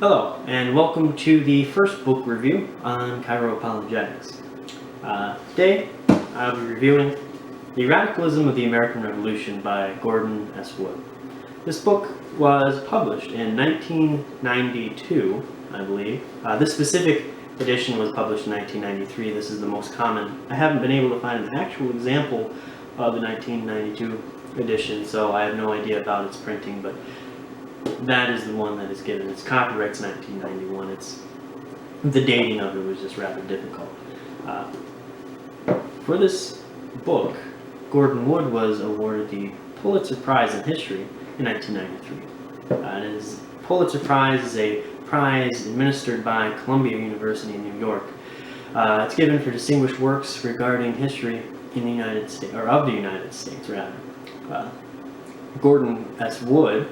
Hello, and welcome to the first book review on Chi-Rho apologetics. Today, I'll be reviewing The Radicalism of the American Revolution by Gordon S. Wood. This book was published in 1992, I believe. This specific edition was published in 1993. This is the most common. I haven't been able to find an actual example of the 1992 edition, so I have no idea about its printing, but that is the one that is given. Its copyright's 1991. The dating of it was just rather difficult. For this book, Gordon Wood was awarded the Pulitzer Prize in History in 1993. Pulitzer Prize is a prize administered by Columbia University in New York. It's given for distinguished works regarding history in the United States, or of the United States, rather. Gordon S. Wood.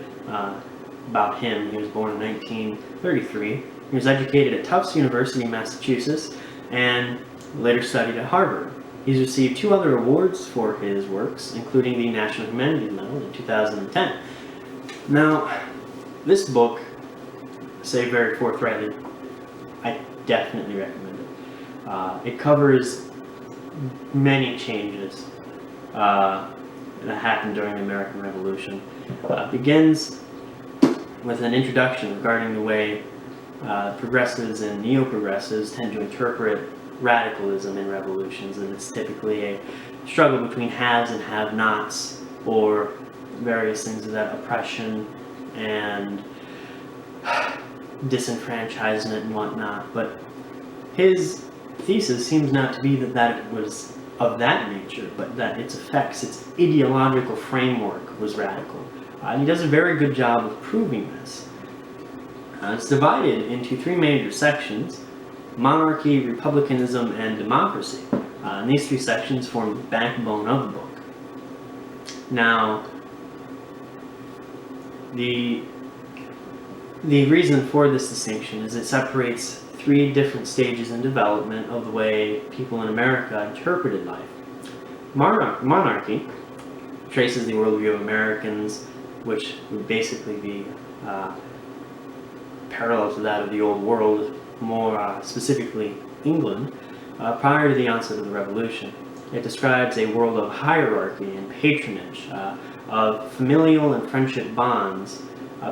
About him, he was born in 1933. He was educated at Tufts University in Massachusetts and later studied at Harvard. He's received 2 other awards for his works, including the National Humanities Medal in 2010. Now, this book, say very forthrightly, I definitely recommend it. It covers many changes that happened during the American Revolution. Begins with an introduction regarding the way progressives and neo-progressives tend to interpret radicalism in revolutions, and it's typically a struggle between haves and have-nots, or various things of that, oppression and disenfranchisement and whatnot. But his thesis seems not to be that it was of that nature, but that its effects, its ideological framework was radical. He does a very good job of proving this. It's divided into 3 major sections: monarchy, republicanism, and democracy. And these 3 sections form the backbone of the book. Now, the reason for this distinction is it separates 3 different stages in development of the way people in America interpreted life. Monarchy traces the worldview of Americans, which would basically be parallel to that of the old world, more specifically England, prior to the onset of the Revolution. It describes a world of hierarchy and patronage, of familial and friendship bonds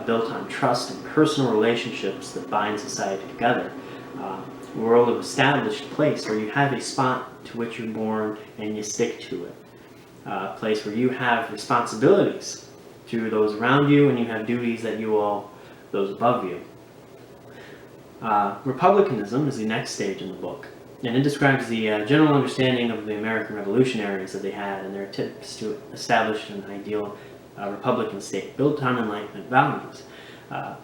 built on trust and personal relationships that bind society together. A world of established place where you have a spot to which you're born and you stick to it. A place where you have responsibilities to those around you, and you have duties that you owe those above you. Republicanism is the next stage in the book, and it describes the general understanding of the American revolutionaries that they had and their attempts to establish an ideal republican state built on Enlightenment values. The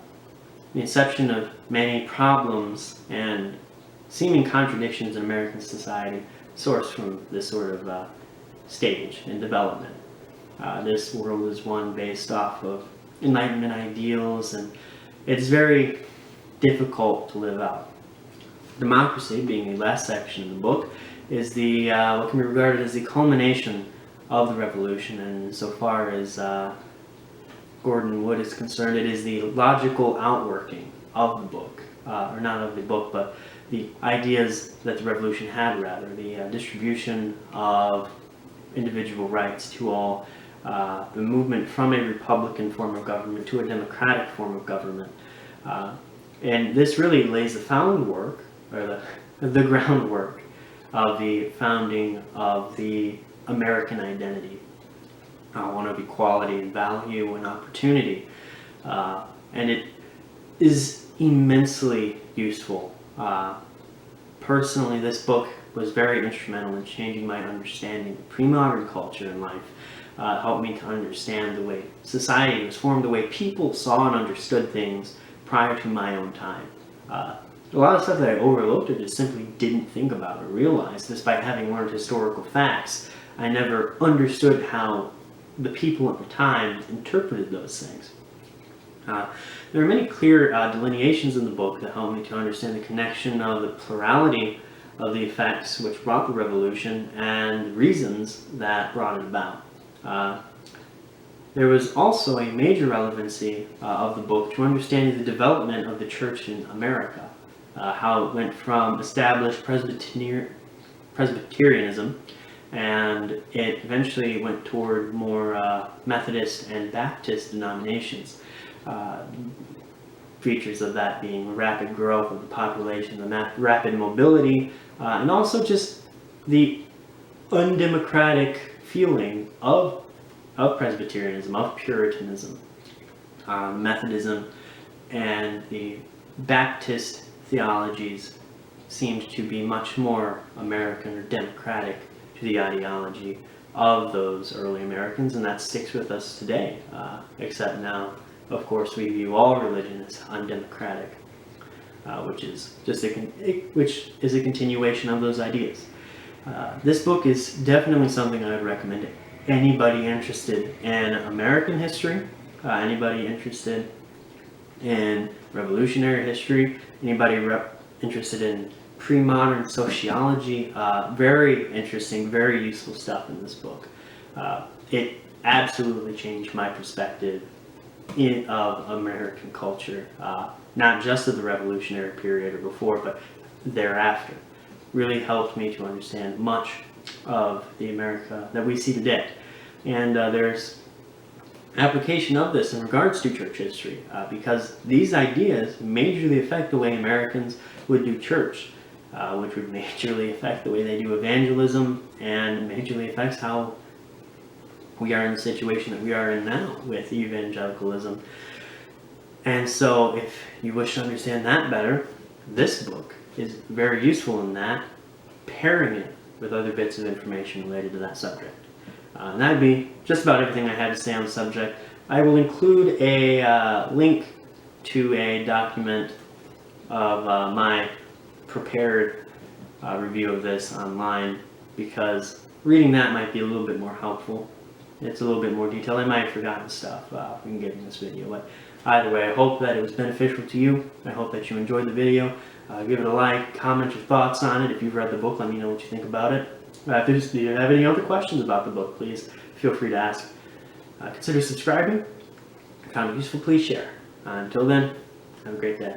inception of many problems and seeming contradictions in American society source from this sort of stage in development. This world is one based off of Enlightenment ideals, and it's very difficult to live out. Democracy, being the last section of the book, is the what can be regarded as the culmination of the revolution, and so far as Gordon Wood is concerned, it is the logical outworking of the book, or not of the book, but the ideas that the revolution had, rather, the distribution of individual rights to all, the movement from a republican form of government to a democratic form of government. And this really lays the groundwork of the founding of the American identity, one of equality and value and opportunity. And it is immensely useful. Personally, this book was very instrumental in changing my understanding of pre-modern culture and life. Helped me to understand the way society was formed, the way people saw and understood things prior to my own time. A lot of stuff that I overlooked or just simply didn't think about or realize, despite having learned historical facts. I never understood how the people at the time interpreted those things. There are many clear delineations in the book that help me to understand the connection of the plurality of the effects which brought the revolution and the reasons that brought it about. There was also a major relevancy of the book to understanding the development of the church in America, how it went from established Presbyterianism, and it eventually went toward more Methodist and Baptist denominations. Features of that being rapid growth of the population, the rapid mobility, and also just the undemocratic feeling of Presbyterianism, of Puritanism, Methodism, and the Baptist theologies seemed to be much more American or democratic to the ideology of those early Americans, and that sticks with us today, except now, of course, we view all religion as undemocratic, which is a continuation of those ideas. This book is definitely something I would recommend to anybody interested in American history, anybody interested in revolutionary history, anybody interested in pre-modern sociology. Very interesting, very useful stuff in this book. It absolutely changed my perspective of American culture, not just of the revolutionary period or before, but thereafter. Really helped me to understand much of the America that we see today. And there's application of this in regards to church history, because these ideas majorly affect the way Americans would do church, which would majorly affect the way they do evangelism, and majorly affects how we are in the situation that we are in now with evangelicalism. And so if you wish to understand that better, this book is very useful in that, pairing it with other bits of information related to that subject. And that would be just about everything I had to say on the subject. I will include a link to a document of my prepared review of this online, because reading that might be a little bit more helpful. It's a little bit more detailed. I might have forgotten stuff in getting this video, but either way, I hope that it was beneficial to you. I hope that you enjoyed the video. Give it a like, comment your thoughts on it. If you've read the book, let me know what you think about it. If you have any other questions about the book, please feel free to ask. Consider subscribing. If you found it useful, please share. Until then, have a great day.